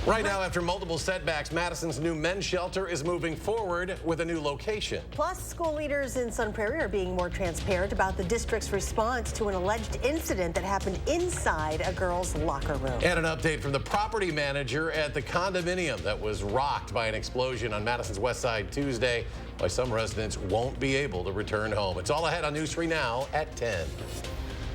Right now, after multiple setbacks, Madison's new men's shelter is moving forward with a new location. Plus, school leaders in Sun Prairie are being more transparent about the district's response to an alleged incident that happened inside a girls' locker room. And an update from the property manager at the condominium that was rocked by an explosion on Madison's west side Tuesday, why some residents won't be able to return home. It's all ahead on News 3 Now at 10.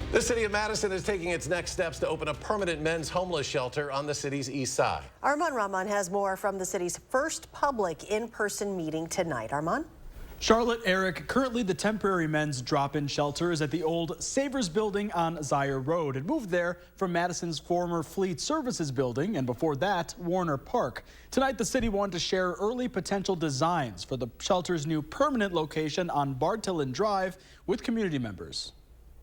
The city of Madison is taking its next steps to open a permanent men's homeless shelter on the city's east side. Armand Rahman has more from the city's first public in-person meeting tonight. Armand? Charlotte Eric, currently the temporary men's drop-in shelter is at the old Savers building on Zaire Road. It moved there from Madison's former Fleet Services building and before that, Warner Park. Tonight, the city wanted to share early potential designs for the shelter's new permanent location on Bartillon Drive with community members.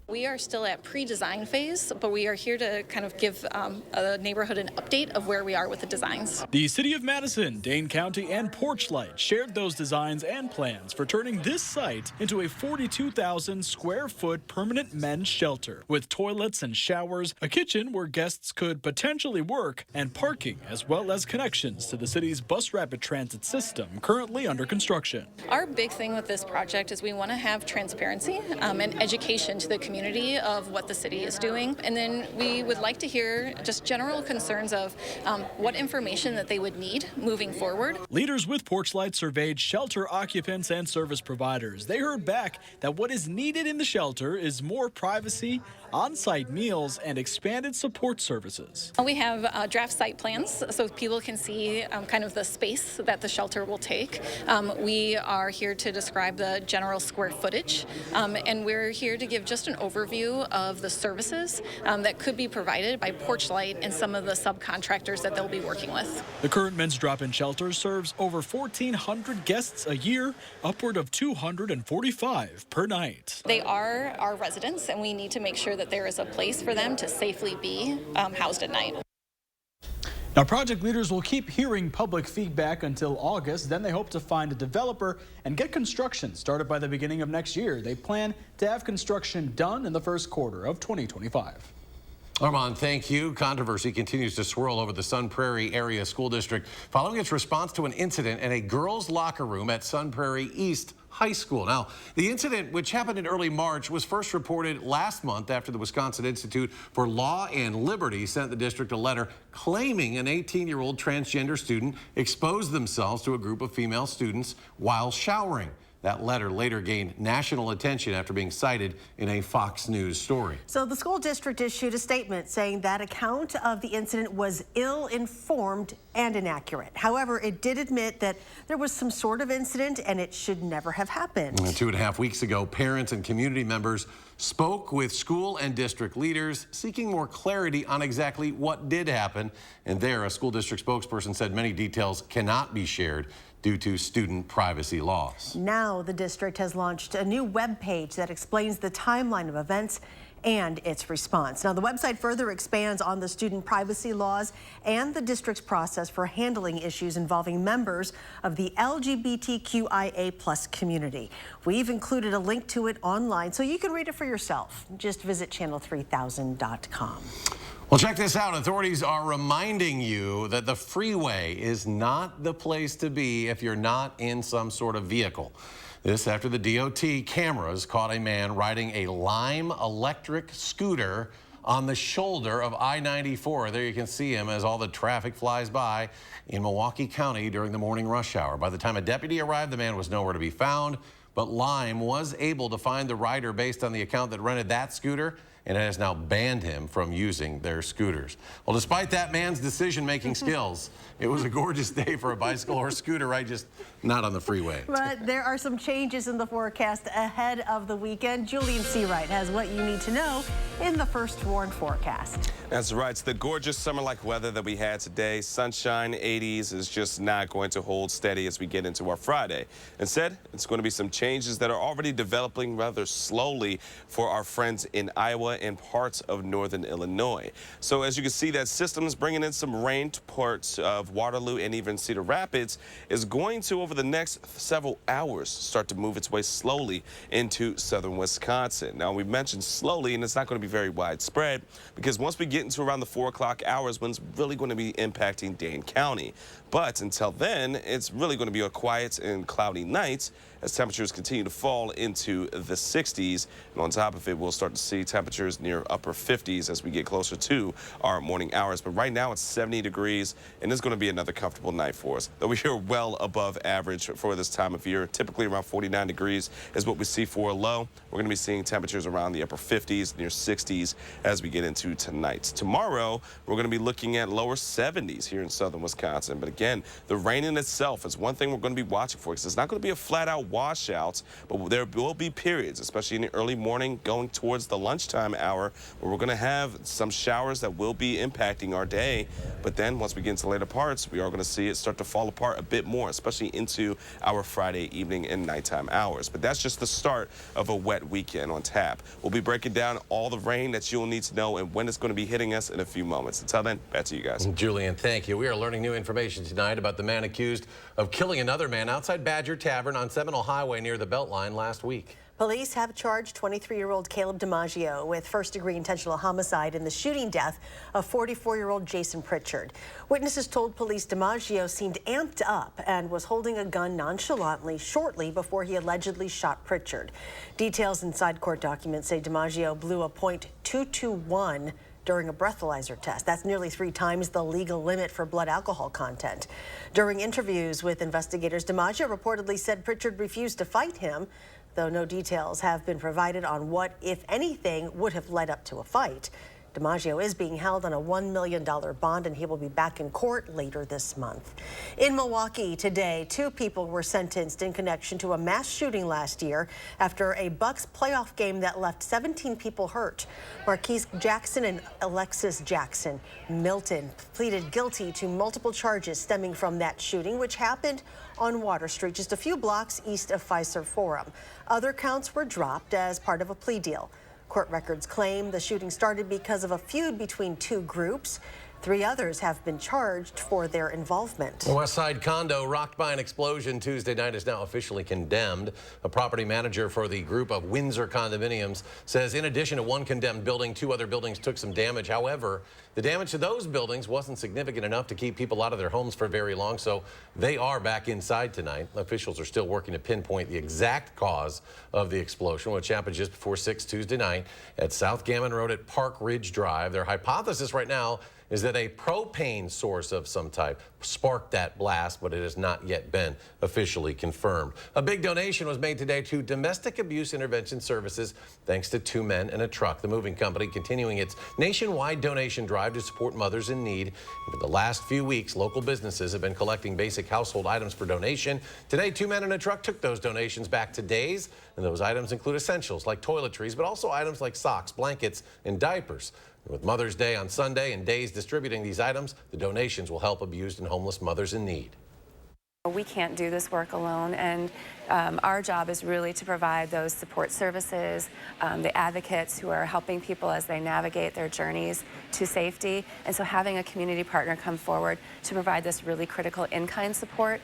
We are still at pre-design phase, but we are here to kind of give a neighborhood an update of where we are with the designs. The city of Madison, Dane County, and Porchlight shared those designs and plans for turning this site into a 42,000 square foot permanent men's shelter with toilets and showers, a kitchen where guests could potentially work, and parking, as well as connections to the city's bus rapid transit system currently under construction. Our big thing with this project is we want to have transparency and education to the community of what the city is doing. And then we would like to hear just general concerns of what information that they would need moving forward. Leaders with Porchlight surveyed shelter occupants and service providers. They heard back that what is needed in the shelter is more privacy, on-site meals, and expanded support services. We have draft site plans so people can see kind of the space that the shelter will take. We are here to describe the general square footage, and we're here to give just an overview of the services that could be provided by Porchlight and some of the subcontractors that they'll be working with. The current men's drop-in shelter serves over 1,400 guests a year, upward of 245 per night. They are our residents, and we need to make sure that there is a place for them to safely be housed at night. Now, project leaders will keep hearing public feedback until August. Then they hope to find a developer and get construction started by the beginning of next year. They plan to have construction done in the first quarter of 2025. Armand, thank you. Controversy continues to swirl over the Sun Prairie Area School District following its response to an incident in a girls' locker room at Sun Prairie East High School. Now, the incident, which happened in early March, was first reported last month after the Wisconsin Institute for Law and Liberty sent the district a letter claiming an 18-year-old transgender student exposed themselves to a group of female students while showering. That letter later gained national attention after being cited in a Fox News story. So the school district issued a statement saying that account of the incident was ill-informed and inaccurate. However, it did admit that there was some sort of incident and it should never have happened. 2.5 weeks ago, parents and community members spoke with school and district leaders seeking more clarity on exactly what did happen. And there, a school district spokesperson said many details cannot be shared due to student privacy laws. Now the district has launched a new web page that explains the timeline of events and its response. Now, the website further expands on the student privacy laws and the district's process for handling issues involving members of the LGBTQIA+ community. We've included a link to it online so you can read it for yourself. Just visit channel3000.com. Well, check this out. Authorities are reminding you that the freeway is not the place to be if you're not in some sort of vehicle. This after the DOT cameras caught a man riding a Lime electric scooter on the shoulder of I-94. There you can see him as all the traffic flies by in Milwaukee County during the morning rush hour. By the time a deputy arrived, the man was nowhere to be found, but Lime was able to find the rider based on the account that rented that scooter, and it has now banned him from using their scooters. Well, despite that man's decision-making skills, it was a gorgeous day for a bicycle or scooter ride, just not on the freeway. But there are some changes in the forecast ahead of the weekend. Julian Seawright has what you need to know in the first warned forecast. That's right. It's the gorgeous summer-like weather that we had today. Sunshine, 80s is just not going to hold steady as we get into our Friday. Instead, it's going to be some changes that are already developing rather slowly for our friends in Iowa Iowa and parts of northern Illinois. So as you can see, that system is bringing in some rain to parts of Waterloo and even Cedar Rapids, is going to, over the next several hours, start to move its way slowly into southern Wisconsin. Now, we mentioned slowly, and it's not going to be very widespread, because once we get into around the 4 o'clock hours, when it's really going to be impacting Dane County. But until then, it's really going to be a quiet and cloudy night as temperatures continue to fall into the 60s. And on top of it, we'll start to see temperatures near upper 50s as we get closer to our morning hours. But right now, it's 70 degrees, and it's going to be another comfortable night for us. Though we are well above average for this time of year. Typically around 49 degrees is what we see for a low. We're going to be seeing temperatures around the upper 50s, near 60s as we get into tonight. Tomorrow, we're going to be looking at lower 70s here in southern Wisconsin. But again, the rain in itself is one thing we're going to be watching for, because it's not going to be a flat-out washouts, but there will be periods, especially in the early morning going towards the lunchtime hour, where we're going to have some showers that will be impacting our day. But then once we get into later parts, we are going to see it start to fall apart a bit more, especially into our Friday evening and nighttime hours. But that's just the start of a wet weekend on tap. We'll be breaking down all the rain that you'll need to know and when it's going to be hitting us in a few moments. Until then, back to you guys. Julian, thank you. We are learning new information tonight about the man accused of killing another man outside Badger Tavern on Seminole Highway near the Beltline last week. Police have charged 23-year-old Caleb DiMaggio with first-degree intentional homicide in the shooting death of 44-year-old Jason Pritchard. Witnesses told police DiMaggio seemed amped up and was holding a gun nonchalantly shortly before he allegedly shot Pritchard. Details inside court documents say DiMaggio blew a .221 during a breathalyzer test. That's nearly 3 times the legal limit for blood alcohol content. During interviews with investigators, DiMaggio reportedly said Pritchard refused to fight him, though no details have been provided on what, if anything, would have led up to a fight. DiMaggio is being held on a $1 million bond, and he will be back in court later this month. In Milwaukee today, 2 people were sentenced in connection to a mass shooting last year after a Bucks playoff game that left 17 people hurt. Marquise Jackson and Alexis Jackson Milton pleaded guilty to multiple charges stemming from that shooting, which happened on Water Street, just a few blocks east of Fiserv Forum. Other counts were dropped as part of a plea deal. Court records claim the shooting started because of a feud between 2 groups. 3 others have been charged for their involvement. A West Side condo rocked by an explosion Tuesday night is now officially condemned. A property manager for the group of Windsor condominiums says in addition to 1 condemned building, 2 other buildings took some damage. However, the damage to those buildings wasn't significant enough to keep people out of their homes for very long, so they are back inside tonight. Officials are still working to pinpoint the exact cause of the explosion, which happened just before 6 Tuesday night at South Gammon Road at Park Ridge Drive. Their hypothesis right now is that a propane source of some type sparked that blast, but it has not yet been officially confirmed. A big donation was made today to Domestic Abuse Intervention Services, thanks to 2 men and a truck. The moving company continuing its nationwide donation drive to support mothers in need. For the last few weeks, local businesses have been collecting basic household items for donation. Today, 2 men and a truck took those donations back to Days, and those items include essentials like toiletries, but also items like socks, blankets, and diapers. With Mother's Day on Sunday and Days distributing these items, the donations will help abused and homeless mothers in need. We can't do this work alone, and our job is really to provide those support services, the advocates who are helping people as they navigate their journeys to safety. And so having a community partner come forward to provide this really critical in-kind support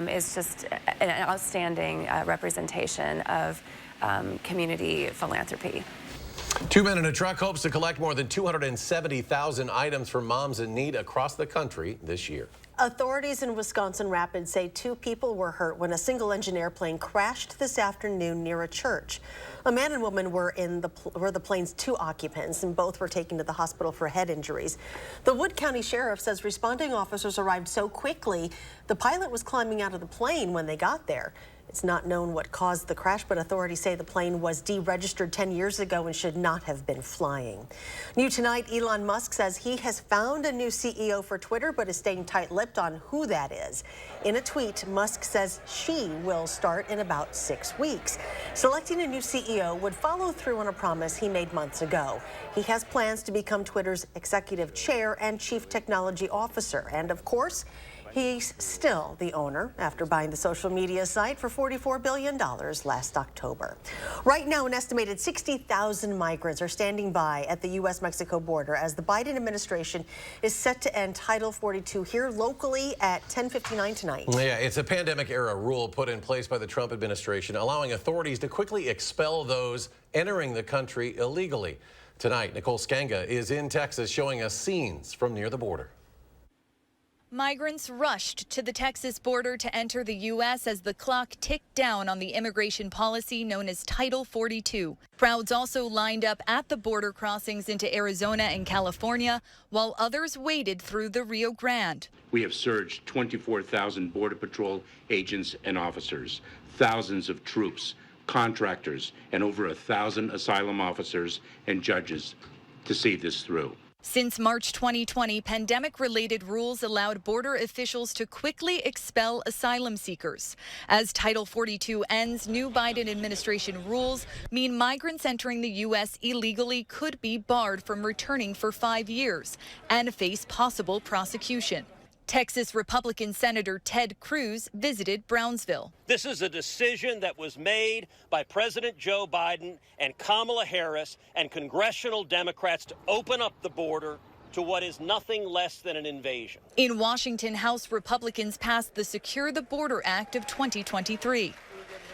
is just an outstanding representation of community philanthropy. 2 men in a truck hopes to collect more than 270,000 items for moms in need across the country this year. Authorities in Wisconsin Rapids say 2 people were hurt when a single-engine airplane crashed this afternoon near a church. A man and woman were the plane's 2 occupants, and both were taken to the hospital for head injuries. The Wood County Sheriff says responding officers arrived so quickly, the pilot was climbing out of the plane when they got there. It's not known what caused the crash, but authorities say the plane was deregistered 10 years ago and should not have been flying. New tonight, Elon Musk says he has found a new CEO for Twitter, but is staying tight-lipped on who that is. In a tweet, Musk says she will start in about 6 weeks. Selecting a new CEO would follow through on a promise he made months ago. He has plans to become Twitter's executive chair and chief technology officer. And of course, He's still the owner after buying the social media site for $44 billion last October. Right now, an estimated 60,000 migrants are standing by at the U.S.-Mexico border as the Biden administration is set to end Title 42 here locally at 10:59 tonight. Yeah, it's a pandemic-era rule put in place by the Trump administration, allowing authorities to quickly expel those entering the country illegally. Tonight, Nicole Skanga is in Texas showing us scenes from near the border. Migrants rushed to the Texas border to enter the U.S. as the clock ticked down on the immigration policy known as Title 42. Crowds also lined up at the border crossings into Arizona and California, while others waded through the Rio Grande. We have surged 24,000 Border Patrol agents and officers, thousands of troops, contractors, and over 1,000 asylum officers and judges to see this through. Since March 2020, pandemic-related rules allowed border officials to quickly expel asylum seekers. As Title 42 ends, new Biden administration rules mean migrants entering the U.S. illegally could be barred from returning for 5 years and face possible prosecution. Texas Republican Senator Ted Cruz visited Brownsville. This is a decision that was made by President Joe Biden and Kamala Harris and congressional Democrats to open up the border to what is nothing less than an invasion. In Washington, House Republicans passed the Secure the Border Act of 2023.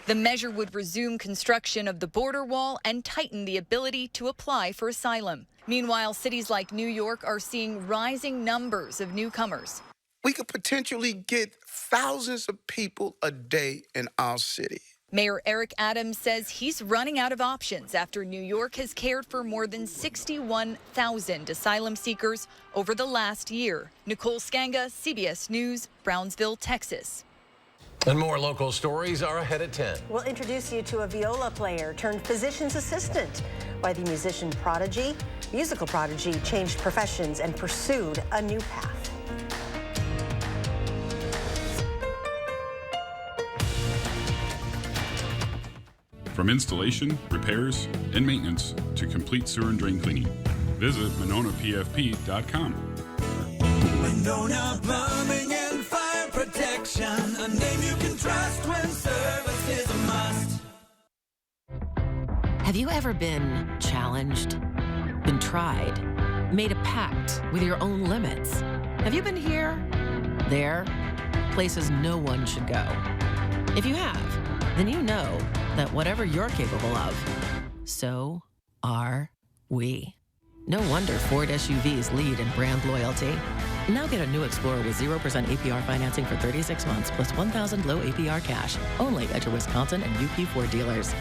The measure would resume construction of the border wall and tighten the ability to apply for asylum. Meanwhile, cities like New York are seeing rising numbers of newcomers. We could potentially get thousands of people a day in our city. Mayor Eric Adams says he's running out of options after New York has cared for more than 61,000 asylum seekers over the last year. Nicole Skanga, CBS News, Brownsville, Texas. And more local stories are ahead at 10. We'll introduce you to a viola player turned physician's assistant. Why the musical prodigy, changed professions and pursued a new path. From installation, repairs, and maintenance to complete sewer and drain cleaning, visit MononaPFP.com. Monona Plumbing and Fire Protection, a name you can trust when service is a must. Have you ever been challenged, been tried, made a pact with your own limits? Have you been here, there, places no one should go? If you have, then you know that whatever you're capable of, so are we. No wonder Ford SUVs lead in brand loyalty. Now get a new Explorer with 0% APR financing for 36 months plus $1,000 low APR cash. Only at your Wisconsin and UP Ford dealers.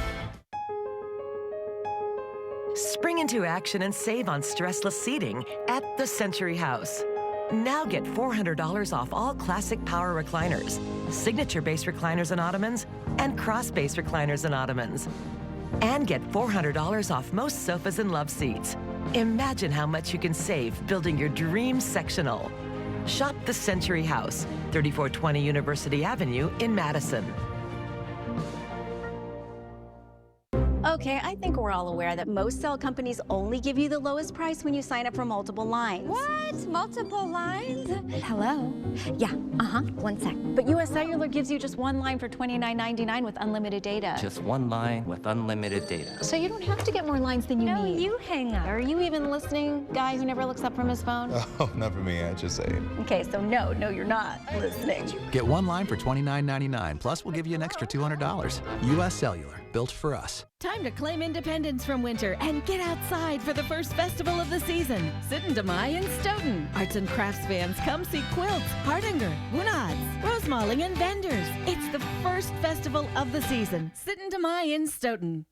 Spring into action and save on stressless seating at the Century House. Now get $400 off all classic power recliners, signature-based recliners and ottomans, and cross-base recliners and ottomans. And get $400 off most sofas and love seats. Imagine how much you can save building your dream sectional. Shop the Century House, 3420 University Avenue in Madison. Okay, I think we're all aware that most cell companies only give you the lowest price when you sign up for multiple lines. What? Multiple lines? Hello? Yeah, one sec. But US Cellular gives you just one line for $29.99 with unlimited data. Just one line with unlimited data. So you don't have to get more lines than you need. No, you hang up. Are you even listening, guy who never looks up from his phone? Oh, not for me, I just say it. Okay, so no, you're not listening. Get one line for $29.99, plus we'll give you an extra $200. US Cellular, built for us. Time to claim independence from winter and get outside for the first festival of the season. Sitten Demai in Stoughton. Arts and crafts fans, come see quilts, hardanger, bunad's, rosemalling, and vendors. It's the first festival of the season. Sitten Demai in Stoughton.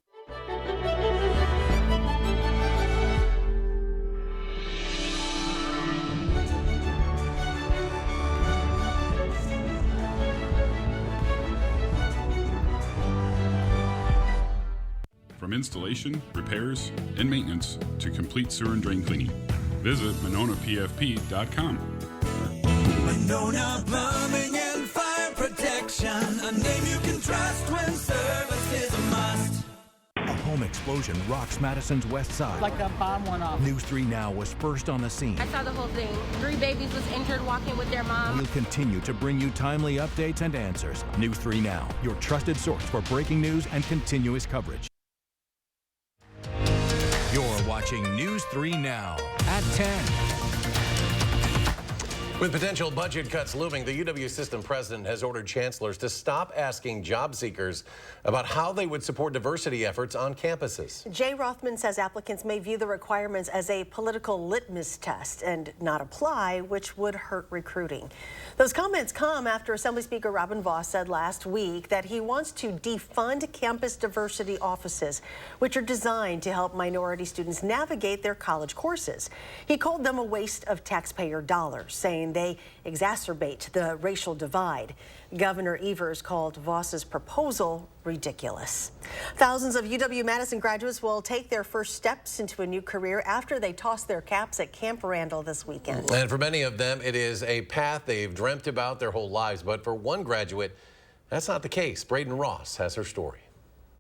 From installation, repairs, and maintenance to complete sewer and drain cleaning, visit MononaPFP.com. Monona Plumbing and Fire Protection, a name you can trust when service is a must. home explosion rocks Madison's west side. Like a bomb went off. News 3 Now was first on the scene. I saw the whole thing. 3 babies was injured walking with their mom. We'll continue to bring you timely updates and answers. News 3 Now, your trusted source for breaking news and continuous coverage. You're watching News 3 Now at 10. With potential budget cuts looming, the UW system president has ordered chancellors to stop asking job seekers about how they would support diversity efforts on campuses. Jay Rothman says applicants may view the requirements as a political litmus test and not apply, which would hurt recruiting. Those comments come after Assembly Speaker Robin Vos said last week that he wants to defund campus diversity offices, which are designed to help minority students navigate their college courses. He called them a waste of taxpayer dollars, saying they exacerbate the racial divide. Governor Evers called Vos's proposal ridiculous. Thousands of UW-Madison graduates will take their first steps into a new career after they toss their caps at Camp Randall this weekend. And for many of them, it is a path they've dreamt about their whole lives. But for one graduate, that's not the case. Braden Ross has her story.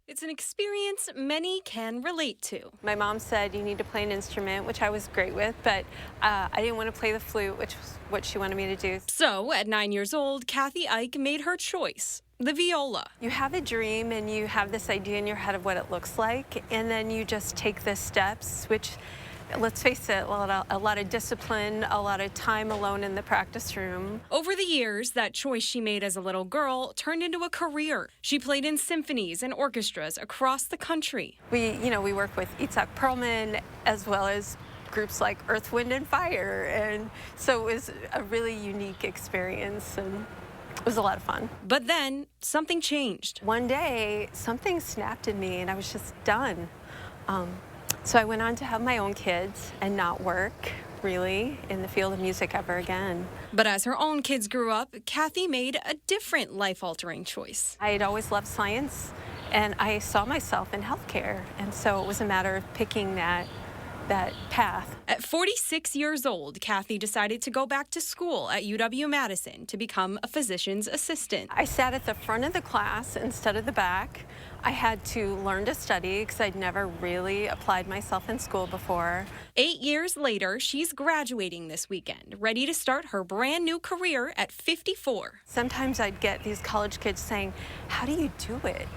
It's an experience many can relate to. My mom said you need to play an instrument, which I was great with, but I didn't want to play the flute, which was what she wanted me to do. So at 9 years old, Kathy Ike made her choice, the viola. You have a dream and you have this idea in your head of what it looks like, and then you just take the steps, which, let's face it, a lot of discipline, a lot of time alone in the practice room. Over the years, that choice she made as a little girl turned into a career. She played in symphonies and orchestras across the country. We work with Itzhak Perlman as well as groups like Earth, Wind, and Fire, and so it was a really unique experience, and it was a lot of fun. But then something changed. One day, something snapped in me, and I was just done. So I went on to have my own kids and not work, really, in the field of music ever again. But as her own kids grew up, Kathy made a different life-altering choice. I had always loved science, and I saw myself in healthcare, and so it was a matter of picking that path. At 46 years old, Kathy decided to go back to school at UW-Madison to become a physician's assistant. I sat at the front of the class instead of the back. I had to learn to study because I'd never really applied myself in school before. 8 years later, she's graduating this weekend, ready to start her brand new career at 54. Sometimes I'd get these college kids saying, "How do you do it?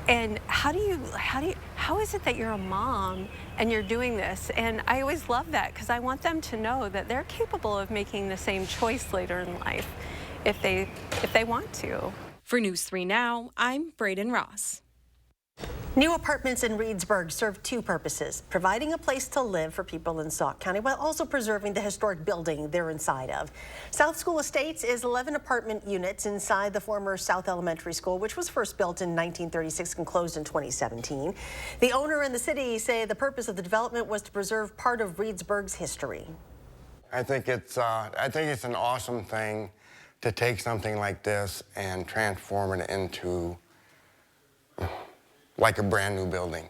And how is it that you're a mom and you're doing this?" And I always love that because I want them to know that they're capable of making the same choice later in life if they want to. For News 3 Now, I'm Braden Ross. New apartments in Reedsburg serve two purposes: providing a place to live for people in Sauk County while also preserving the historic building they're inside of. South School Estates is 11 apartment units inside the former South Elementary School, which was first built in 1936 and closed in 2017. The owner and the city say the purpose of the development was to preserve part of Reedsburg's history. I think it's an awesome thing to take something like this and transform it into like a brand new building.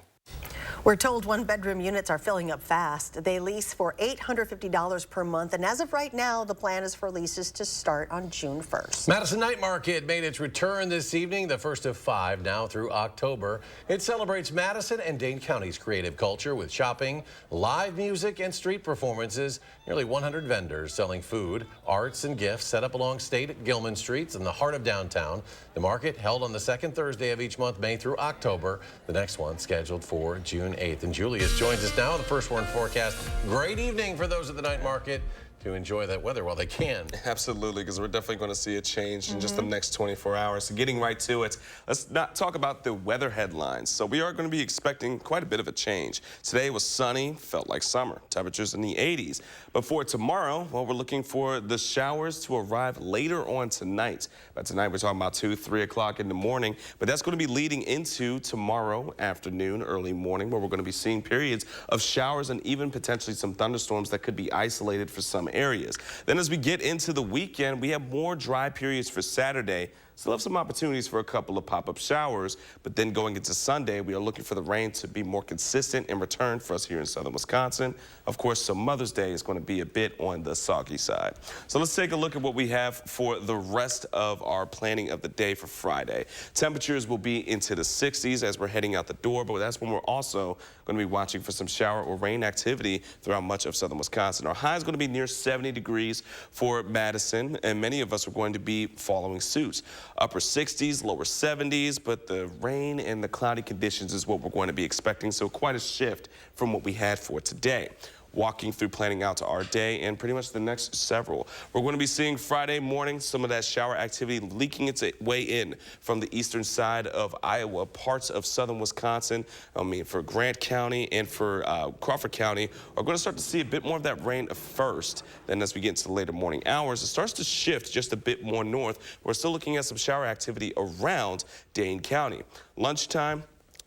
We're told one-bedroom units are filling up fast. They lease for $850 per month, and as of right now, the plan is for leases to start on June 1st. Madison Night Market made its return this evening, the first of 5 now through October. It celebrates Madison and Dane County's creative culture with shopping, live music, and street performances. Nearly 100 vendors selling food, arts, and gifts set up along State Gilman Streets in the heart of downtown. The market held on the second Thursday of each month, May through October. The next one scheduled for June 8th. And Julius joins us now. The first one forecast. Great evening for those at the night market to enjoy that weather while they can. Absolutely, because we're definitely going to see a change in just the next 24 hours. So getting right to it, let's not talk about the weather headlines. So we are going to be expecting quite a bit of a change. Today was sunny, felt like summer. Temperatures in the 80s. But for tomorrow, well, we're looking for the showers to arrive later on tonight. But tonight we're talking about 2, 3 o'clock in the morning. But that's going to be leading into tomorrow afternoon, early morning, where we're going to be seeing periods of showers and even potentially some thunderstorms that could be isolated for some areas. Then as we get into the weekend, we have more dry periods for Saturday. Still have some opportunities for a couple of pop-up showers, but then going into Sunday, we are looking for the rain to be more consistent in return for us here in southern Wisconsin. Of course, so Mother's Day is going to be a bit on the soggy side. So let's take a look at what we have for the rest of our planning of the day for Friday. Temperatures will be into the 60s as we're heading out the door, but that's when we're also going to be watching for some shower or rain activity throughout much of southern Wisconsin. Our high is going to be near 70 degrees for Madison, and many of us are going to be following suit. Upper 60s, lower 70s, but the rain and the cloudy conditions is what we're going to be expecting, so quite a shift from what we had for today. Walking through planning out to our day and pretty much the next several. We're going to be seeing Friday morning some of that shower activity leaking its way in from the eastern side of Iowa, parts of southern Wisconsin. I mean, for Grant County and for Crawford County, are going to start to see a bit more of that rain first. Then as we get into the later morning hours, it starts to shift just a bit more north. We're still looking at some shower activity around Dane County. Lunchtime,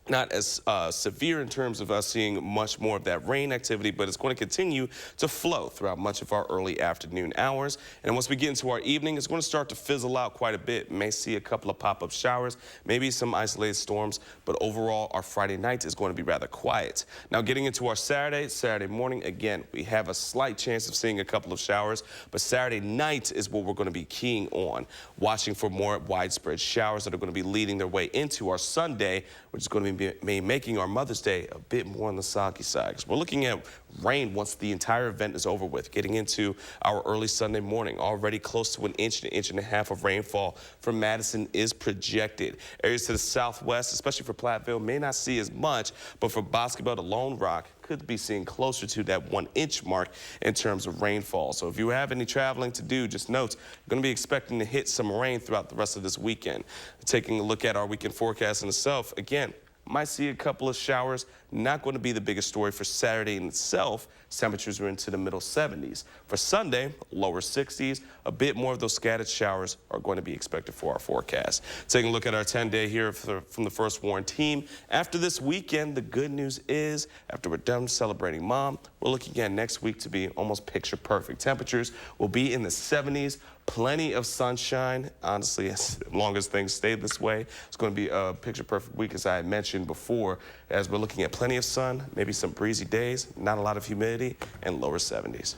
not as severe in terms of us seeing much more of that rain activity, but it's going to continue to flow throughout much of our early afternoon hours. And once we get into our evening, it's going to start to fizzle out quite a bit. May see a couple of pop-up showers, maybe some isolated storms, but overall our Friday night is going to be rather quiet. Now getting into our Saturday morning, again, we have a slight chance of seeing a couple of showers, but Saturday night is what we're going to be keying on, watching for more widespread showers that are going to be leading their way into our Sunday, which is going to be making our Mother's Day a bit more on the soggy side. Because we're looking at rain once the entire event is over with, getting into our early Sunday morning. Already close to an inch and a half of rainfall from Madison is projected. Areas to the southwest, especially for Platteville, may not see as much, but for Bosquebel to Lone Rock, could be seeing closer to that 1 inch mark in terms of rainfall. So if you have any traveling to do, just note, you're going to be expecting to hit some rain throughout the rest of this weekend. Taking a look at our weekend forecast in itself, again, might see a couple of showers. Not going to be the biggest story for Saturday in itself. Temperatures are into the middle 70s. For Sunday, lower 60s. A bit more of those scattered showers are going to be expected for our forecast. Taking a look at our 10-day here from the First Warren team. After this weekend, the good news is, after we're done celebrating Mom, we're looking at next week to be almost picture perfect. Temperatures will be in the 70s. Plenty of sunshine. Honestly, as long as things stay this way, it's going to be a picture-perfect week, as I had mentioned before, as we're looking at plenty of sun, maybe some breezy days, not a lot of humidity, and lower 70s.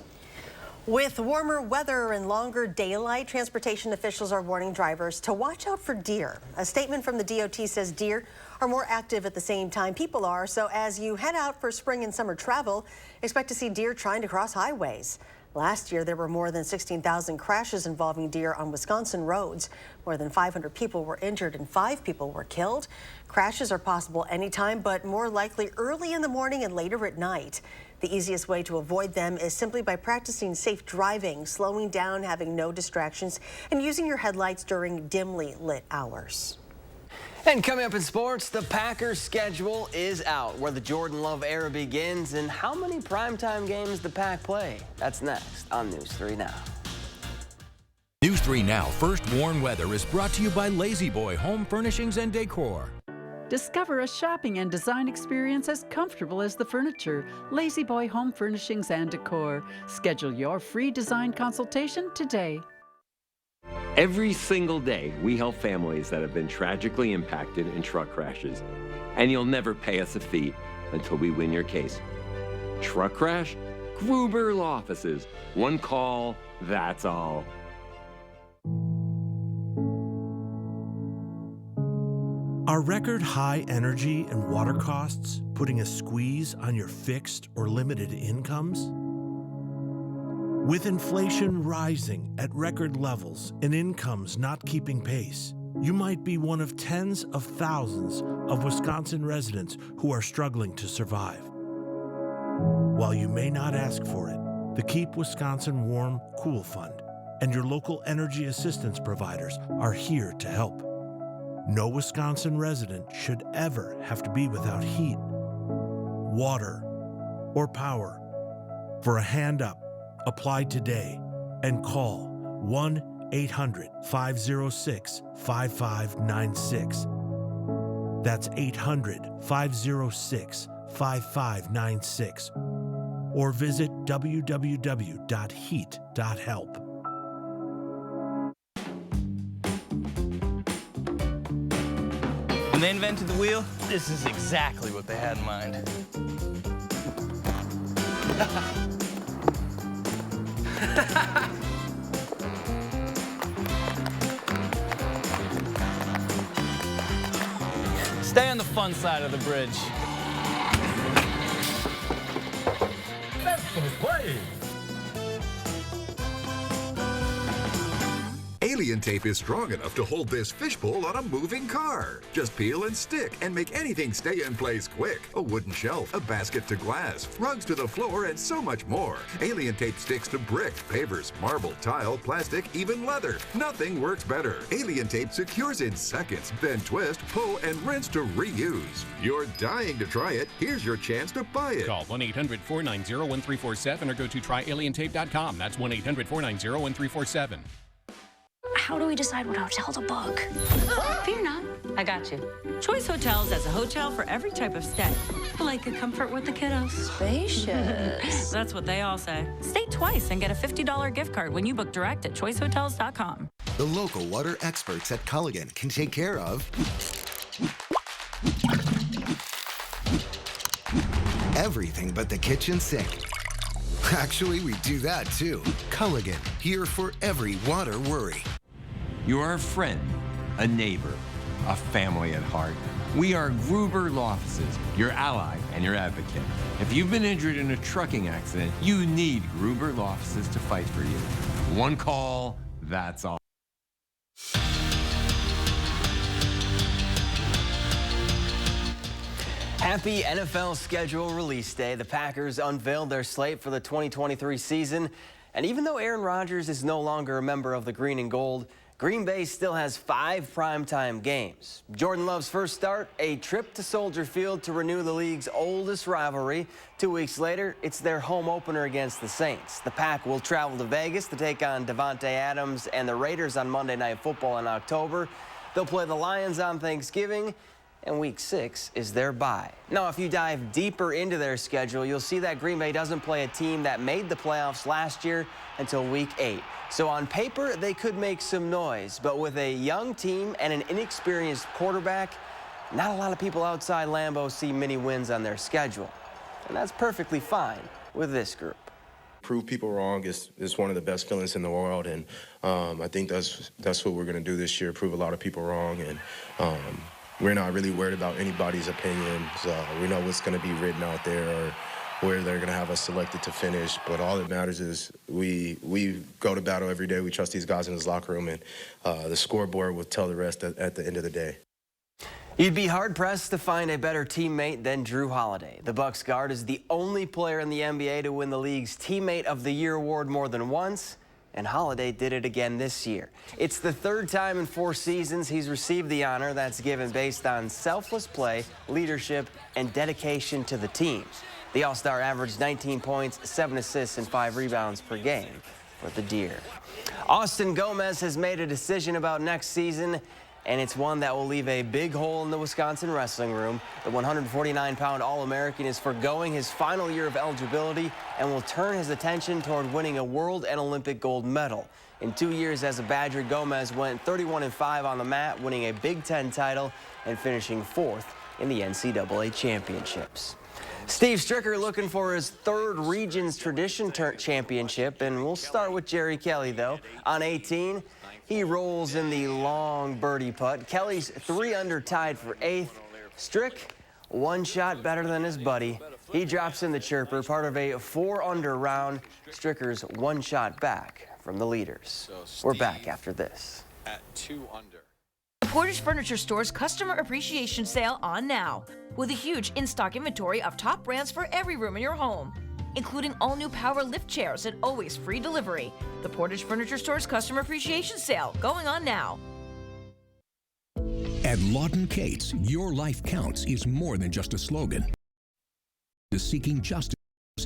With warmer weather and longer daylight, transportation officials are warning drivers to watch out for deer. A statement from the DOT says deer are more active at the same time people are, so as you head out for spring and summer travel, expect to see deer trying to cross highways. Last year, there were more than 16,000 crashes involving deer on Wisconsin roads. More than 500 people were injured and 5 people were killed. Crashes are possible anytime, but more likely early in the morning and later at night. The easiest way to avoid them is simply by practicing safe driving, slowing down, having no distractions, and using your headlights during dimly lit hours. And coming up in sports, the Packers' schedule is out, where the Jordan Love era begins and how many primetime games the Pack play. That's next on News 3 Now. News 3 Now First Warn Weather is brought to you by Lazy Boy Home Furnishings and Decor. Discover a shopping and design experience as comfortable as the furniture. Lazy Boy Home Furnishings and Decor. Schedule your free design consultation today. Every single day, we help families that have been tragically impacted in truck crashes. And you'll never pay us a fee until we win your case. Truck crash? Gruber Law Offices. One call, that's all. Are record high energy and water costs putting a squeeze on your fixed or limited incomes? With inflation rising at record levels and incomes not keeping pace, you might be one of tens of thousands of Wisconsin residents who are struggling to survive. While you may not ask for it, the Keep Wisconsin Warm Cool Fund and your local energy assistance providers are here to help. No Wisconsin resident should ever have to be without heat, water, or power. For a hand up, apply today and call 1-800-506-5596. That's 800-506-5596. Or visit www.heat.help. When they invented the wheel, this is exactly what they had in mind. Stay on the fun side of the bridge. Play. Alien tape is strong enough to hold this fishbowl on a moving car. Just peel and stick and make anything stay in place quick. A wooden shelf, a basket to glass, rugs to the floor, and so much more. Alien tape sticks to brick, pavers, marble, tile, plastic, even leather. Nothing works better. Alien tape secures in seconds, then twist, pull, and rinse to reuse. You're dying to try it. Here's your chance to buy it. Call 1-800-490-1347 or go to tryalientape.com. That's 1-800-490-1347. How do we decide what hotel to book? Fear not, I got you. Choice Hotels has a hotel for every type of stay. Like a comfort with the kiddos. Spacious. That's what they all say. Stay twice and get a $50 gift card when you book direct at choicehotels.com. The local water experts at Culligan can take care of everything but the kitchen sink. Actually, we do that too. Culligan, here for every water worry. You are a friend, a neighbor, a family at heart. We are Gruber Law Offices, your ally and your advocate. If you've been injured in a trucking accident, you need Gruber Law Offices to fight for you. One call, that's all. Happy NFL schedule release day. The Packers unveiled their slate for the 2023 season. And even though Aaron Rodgers is no longer a member of the green and gold, Green Bay still has 5 primetime games. Jordan Love's first start, a trip to Soldier Field to renew the league's oldest rivalry. 2 weeks later, it's their home opener against the Saints. The Pack will travel to Vegas to take on Davante Adams and the Raiders on Monday Night Football in October. They'll play the Lions on Thanksgiving, and Week 6 is their bye. Now, if you dive deeper into their schedule, you'll see that Green Bay doesn't play a team that made the playoffs last year until Week 8. So on paper, they could make some noise, but with a young team and an inexperienced quarterback, not a lot of people outside Lambeau see many wins on their schedule. And that's perfectly fine with this group. Prove people wrong is one of the best feelings in the world, and I think that's what we're going to do this year, prove a lot of people wrong, and we're not really worried about anybody's opinions. We know what's going to be written out there or where they're going to have us selected to finish. But all that matters is we go to battle every day. We trust these guys in this locker room, and the scoreboard will tell the rest at the end of the day. You'd be hard-pressed to find a better teammate than Drew Holiday. The Bucs guard is the only player in the NBA to win the league's Teammate of the Year award more than once, and Holiday did it again this year. It's the 3rd time in 4 seasons he's received the honor that's given based on selfless play, leadership, and dedication to the team. The All-Star averaged 19 points, 7 assists, and 5 rebounds per game for the Deer. Austin Gomez has made a decision about next season, and it's one that will leave a big hole in the Wisconsin wrestling room. The 149-pound All-American is forgoing his final year of eligibility and will turn his attention toward winning a world and Olympic gold medal. In 2 years as a Badger, Gomez went 31-5 on the mat, winning a Big Ten title and finishing 4th in the NCAA championships. Steve Stricker looking for his 3rd Regions Tradition Championship, and we'll start with Jerry Kelly, though. On 18, he rolls in the long birdie putt. Kelly's 3 under tied for 8th. Strick, 1 shot better than his buddy. He drops in the chirper, part of a 4 under round. Stricker's 1 shot back from the leaders. We're back after this. At 2 under. Portage Furniture Store's Customer Appreciation Sale on now, with a huge in-stock inventory of top brands for every room in your home, including all new power lift chairs and always free delivery. The Portage Furniture Store's Customer Appreciation Sale going on now. At Lawton Cates, your life counts is more than just a slogan. The seeking justice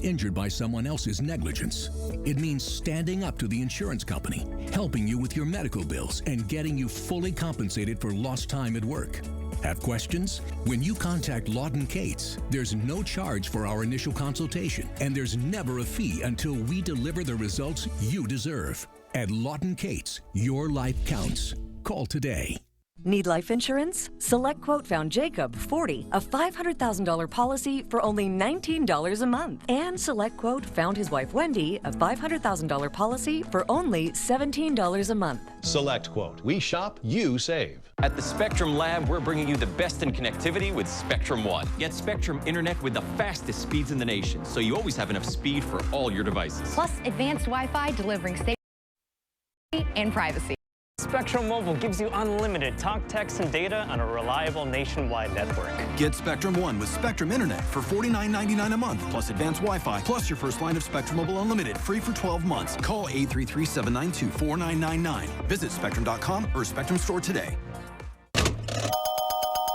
injured by someone else's negligence. It means standing up to the insurance company, helping you with your medical bills, and getting you fully compensated for lost time at work. Have questions? When you contact Lawton Cates, there's no charge for our initial consultation, and there's never a fee until we deliver the results you deserve. At Lawton Cates, your life counts. Call today. Need life insurance? SelectQuote found Jacob, 40, a $500,000 policy for only $19 a month. And SelectQuote found his wife, Wendy, a $500,000 policy for only $17 a month. SelectQuote. We shop, you save. At the Spectrum Lab, we're bringing you the best in connectivity with Spectrum One. Get Spectrum Internet with the fastest speeds in the nation, so you always have enough speed for all your devices. Plus advanced Wi-Fi delivering safety and privacy. Spectrum Mobile gives you unlimited talk, text, and data on a reliable nationwide network. Get Spectrum One with Spectrum Internet for $49.99 a month, plus advanced Wi-Fi, plus your first line of Spectrum Mobile Unlimited, free for 12 months. Call 833-792-4999. Visit Spectrum.com or Spectrum Store today.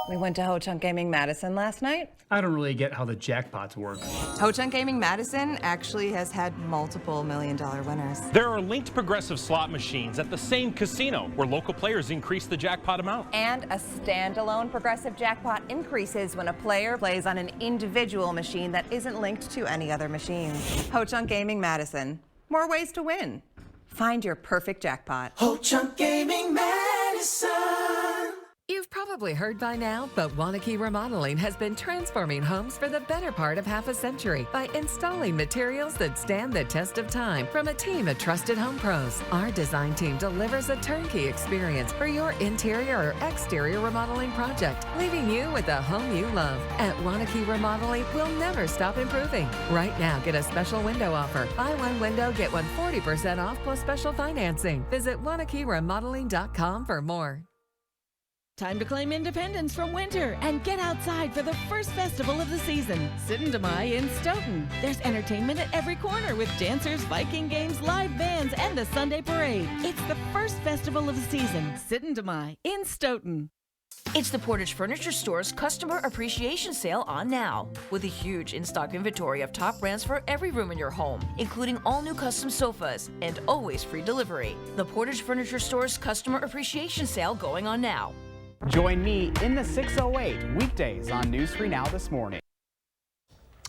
We went to Ho Chunk Gaming Madison last night. I don't really get how the jackpots work. Ho Chunk Gaming Madison actually has had multiple million-dollar winners. There are linked progressive slot machines at the same casino where local players increase the jackpot amount. And a standalone progressive jackpot increases when a player plays on an individual machine that isn't linked to any other machines. Ho Chunk Gaming Madison. More ways to win. Find your perfect jackpot. Ho Chunk Gaming Madison. You've probably heard by now, but Wanakee Remodeling has been transforming homes for the better part of half a century by installing materials that stand the test of time from a team of trusted home pros. Our design team delivers a turnkey experience for your interior or exterior remodeling project, leaving you with a home you love. At Wanakee Remodeling, we'll never stop improving. Right now, get a special window offer. Buy one window, get one 40% off plus special financing. Visit WanakeeRemodeling.com for more. Time to claim independence from winter and get outside for the first festival of the season, Sitten Mai in Stoughton. There's entertainment at every corner with dancers, Viking games, live bands, and the Sunday parade. It's the first festival of the season, Sitten Mai in Stoughton. It's the Portage Furniture Store's Customer Appreciation Sale on now, with a huge in-stock inventory of top brands for every room in your home, including all new custom sofas and always free delivery. The Portage Furniture Store's Customer Appreciation Sale going on now. Join me in the 608 weekdays on News 3 Now this morning.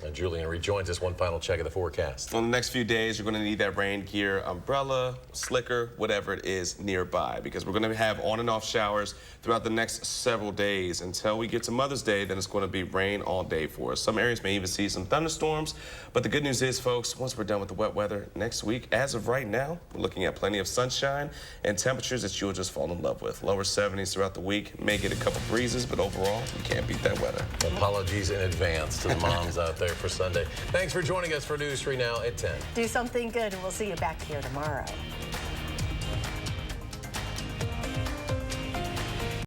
And Julian rejoins us. One final check of the forecast. On the next few days, you're going to need that rain gear, umbrella, slicker, whatever it is nearby, because we're going to have on and off showers throughout the next several days. Until we get to Mother's Day, then it's going to be rain all day for us. Some areas may even see some thunderstorms, but the good news is, folks, once we're done with the wet weather next week, as of right now, we're looking at plenty of sunshine and temperatures that you'll just fall in love with. Lower 70s throughout the week, may get a couple breezes, but overall, you can't beat that weather. Apologies in advance to the moms out there for Sunday. Thanks for joining us for News 3 Now at 10. Do something good, and we'll see you back here tomorrow.